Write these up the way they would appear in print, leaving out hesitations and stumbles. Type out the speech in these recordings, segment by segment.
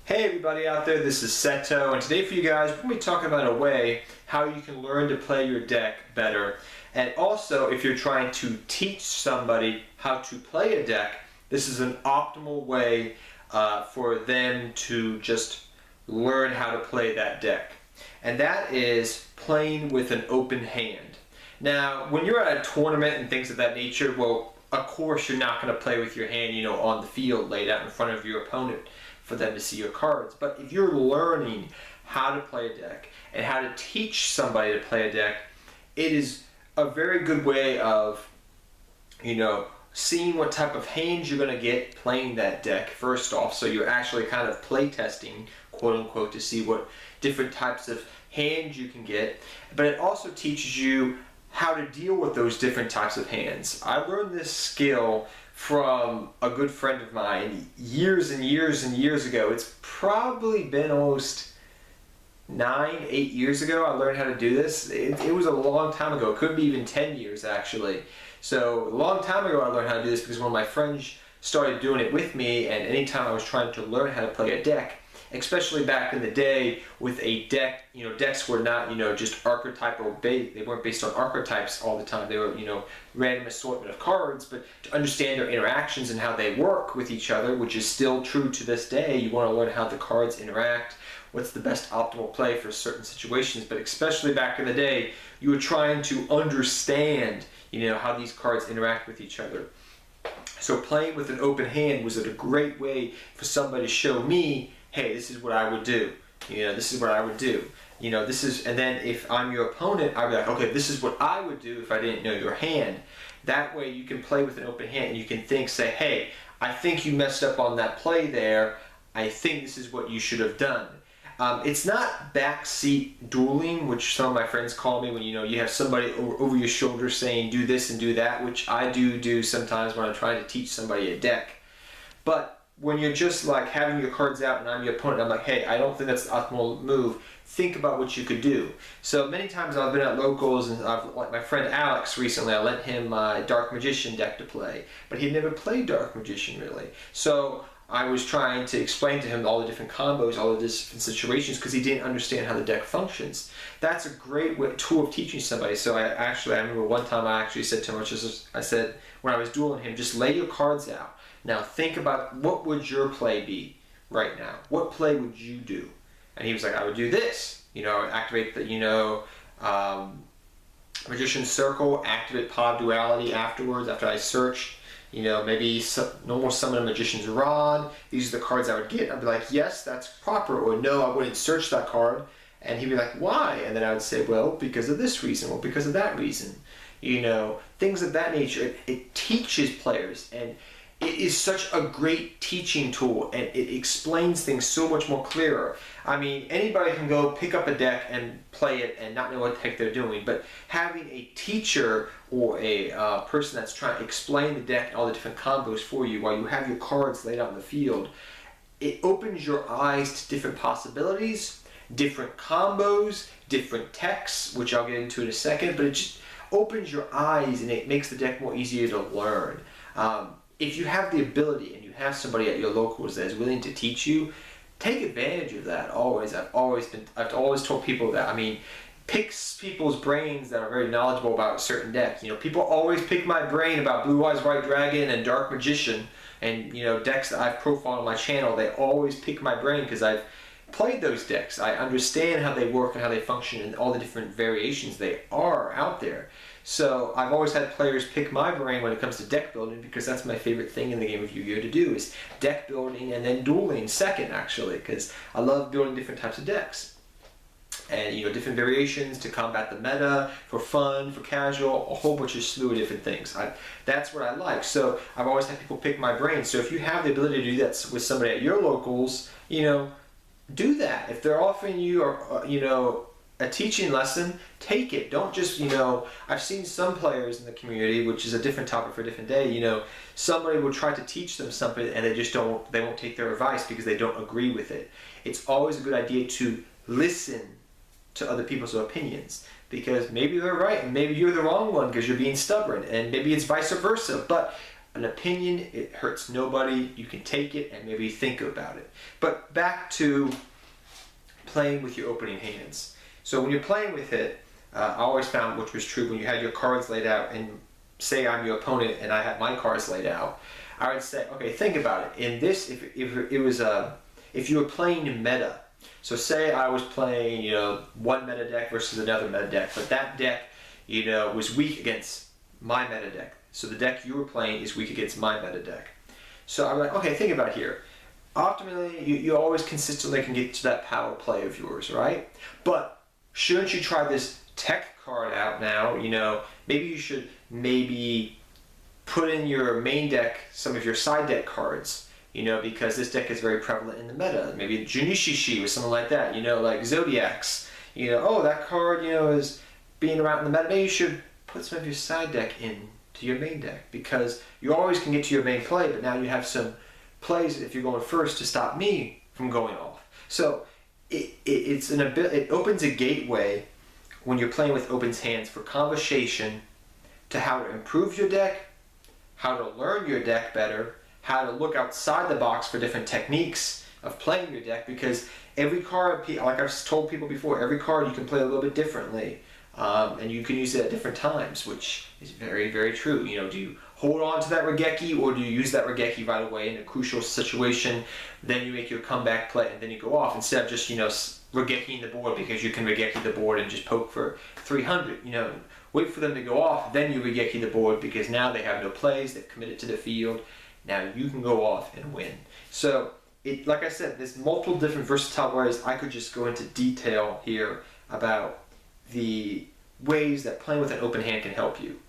Hey everybody out there, this is Seto, and today for you guys, we're going to be talking about a way how you can learn to play your deck better. And also, if you're trying to teach somebody how to play a deck, this is an optimal way for them to just learn how to play that deck. And that is playing with an open hand. Now, when you're at a tournament and things of that nature, well, of course you're not going to play with your hand, on the field laid out in front of your opponent for them to see your cards. But if you're learning how to play a deck and how to teach somebody to play a deck, it is a very good way of, seeing what type of hands you're going to get playing that deck first off. So you're actually kind of play testing, quote unquote, to see what different types of hands you can get. But it also teaches you how to deal with those different types of hands. I learned this skill from a good friend of mine years and years and years ago. It's probably been almost 8 years ago I learned how to do this. It was a long time ago. It could be even 10 years actually. So a long time ago I learned how to do this because one of my friends started doing it with me, and anytime I was trying to learn how to play a deck, especially back in the day with a deck, decks were not, just archetypal, they weren't based on archetypes all the time. They were, random assortment of cards, but to understand their interactions and how they work with each other, which is still true to this day, you want to learn how the cards interact, what's the best optimal play for certain situations. But especially back in the day, you were trying to understand, how these cards interact with each other. So playing with an open hand was a great way for somebody to show me, hey, this is what I would do. This is what I would do. And then if I'm your opponent, I'd be like, okay, this is what I would do if I didn't know your hand. That way you can play with an open hand and you can say, hey, I think you messed up on that play there. I think this is what you should have done. It's not backseat dueling, which some of my friends call me when you have somebody over your shoulder saying do this and do that, which I do sometimes when I'm trying to teach somebody a deck. But when you're just like having your cards out and I'm your opponent, I'm like, hey, I don't think that's the optimal move. Think about what you could do. So many times I've been at locals and like my friend Alex recently, I lent him my Dark Magician deck to play, but he'd never played Dark Magician really. So I was trying to explain to him all the different combos, all the different situations, because he didn't understand how the deck functions. That's a great tool of teaching somebody. So I remember one time I actually said to him, I said when I was dueling him, just lay your cards out. Now think about what would your play be right now? What play would you do? And he was like, I would do this. Activate the, Magician's Circle, activate Pod Duality afterwards, after I searched. Maybe normal summon a Magician's Rod. These are the cards I would get. I'd be like, yes, that's proper, or no, I wouldn't search that card. And he'd be like, why? And then I would say, well, because of this reason, or because of that reason. Things of that nature. It teaches players, and it is such a great teaching tool, and it explains things so much more clearer. I mean, anybody can go pick up a deck and play it and not know what the heck they're doing, but having a teacher or a person that's trying to explain the deck and all the different combos for you while you have your cards laid out in the field, it opens your eyes to different possibilities, different combos, different texts, which I'll get into in a second, but it just opens your eyes and it makes the deck more easier to learn. If you have the ability and you have somebody at your locals that is willing to teach you, take advantage of that. Always. I've always told people that. I mean, pick people's brains that are very knowledgeable about a certain deck. People always pick my brain about Blue Eyes White Dragon and Dark Magician, and decks that I've profiled on my channel. They always pick my brain because I've played those decks. I understand how they work and how they function and all the different variations they are out there. So I've always had players pick my brain when it comes to deck building, because that's my favorite thing in the game of Yu-Gi-Oh! To do, is deck building and then dueling second, actually, because I love building different types of decks. And different variations to combat the meta, for fun, for casual, a whole bunch of slew of different things. That's what I like. So I've always had people pick my brain. So if you have the ability to do that with somebody at your locals, do that. If they're offering you, a teaching lesson, take it. Don't just, I've seen some players in the community, which is a different topic for a different day, somebody will try to teach them something and they won't take their advice because they don't agree with it. It's always a good idea to listen to other people's opinions, because maybe they're right and maybe you're the wrong one because you're being stubborn, and maybe it's vice versa. But an opinion. It hurts nobody. You can take it and maybe think about it. But back to playing with your opening hands. So when you're playing with it, I always found, which was true, when you had your cards laid out, and say I'm your opponent and I had my cards laid out, I would say, okay, think about it. In this, if you were playing meta, so say I was playing, one meta deck versus another meta deck, but that deck, was weak against my meta deck. So the deck you were playing is weak against my meta deck. So I'm like, okay, think about it here. Optimally, you always consistently can get to that power play of yours, right? But shouldn't you try this tech card out now? Maybe you should put in your main deck some of your side deck cards, because this deck is very prevalent in the meta. Maybe Junishishi or something like that, like Zodiacs. Oh, that card, is being around in the meta. Maybe you should put some of your side deck in to your main deck, because you always can get to your main play, but now you have some plays if you're going first to stop me from going off. So it opens a gateway when you're playing with Open's hands for conversation to how to improve your deck, how to learn your deck better, how to look outside the box for different techniques of playing your deck, because every card, like I've told people before, every card you can play a little bit differently, and you can use it at different times, which is very, very true. Do you hold on to that Raigeki, or do you use that Raigeki right away in a crucial situation, then you make your comeback play and then you go off, instead of just, Raigekiing the board because you can Raigeki the board and just poke for 300, wait for them to go off, then you Raigeki the board because now they have no plays, they've committed to the field, now you can go off and win. So, like I said, there's multiple different versatile ways. I could just go into detail here about the ways that playing with an open hand can help you.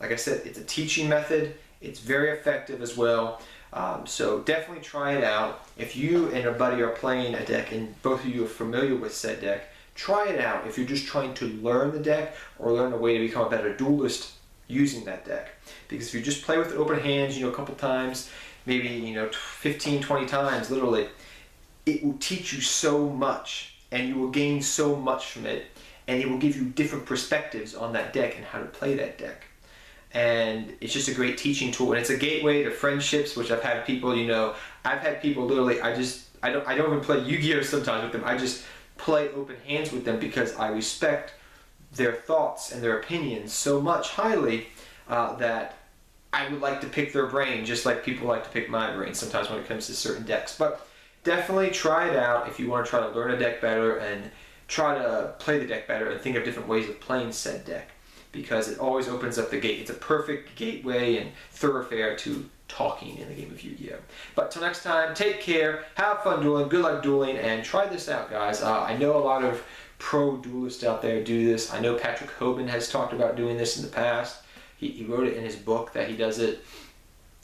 Like I said, it's a teaching method. It's very effective as well. So definitely try it out. If you and a buddy are playing a deck and both of you are familiar with said deck, try it out if you're just trying to learn the deck or learn a way to become a better duelist using that deck. Because if you just play with open hands, a couple times, maybe 15, 20 times, literally, it will teach you so much and you will gain so much from it, and it will give you different perspectives on that deck and how to play that deck. And it's just a great teaching tool, and it's a gateway to friendships, which I've had people, I've had people literally, I don't even play Yu-Gi-Oh! Sometimes with them. I just play open hands with them because I respect their thoughts and their opinions so much highly that I would like to pick their brain, just like people like to pick my brain sometimes when it comes to certain decks. But definitely try it out if you want to try to learn a deck better and try to play the deck better and think of different ways of playing said deck, because it always opens up the gate. It's a perfect gateway and thoroughfare to talking in the game of Yu-Gi-Oh! But till next time, take care, have fun dueling, good luck dueling, and try this out, guys. I know a lot of pro duelists out there do this. I know Patrick Hoban has talked about doing this in the past. He wrote it in his book that he does it,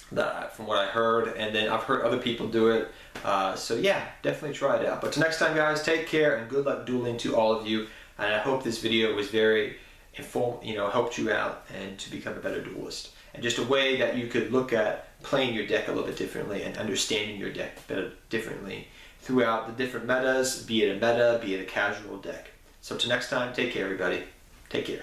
from what I heard, and then I've heard other people do it. So yeah, definitely try it out. But till next time, guys, take care and good luck dueling to all of you. And I hope this video was very helped you out and to become a better duelist. And just a way that you could look at playing your deck a little bit differently and understanding your deck better differently throughout the different metas, be it a meta, be it a casual deck. So till next time, take care, everybody. Take care.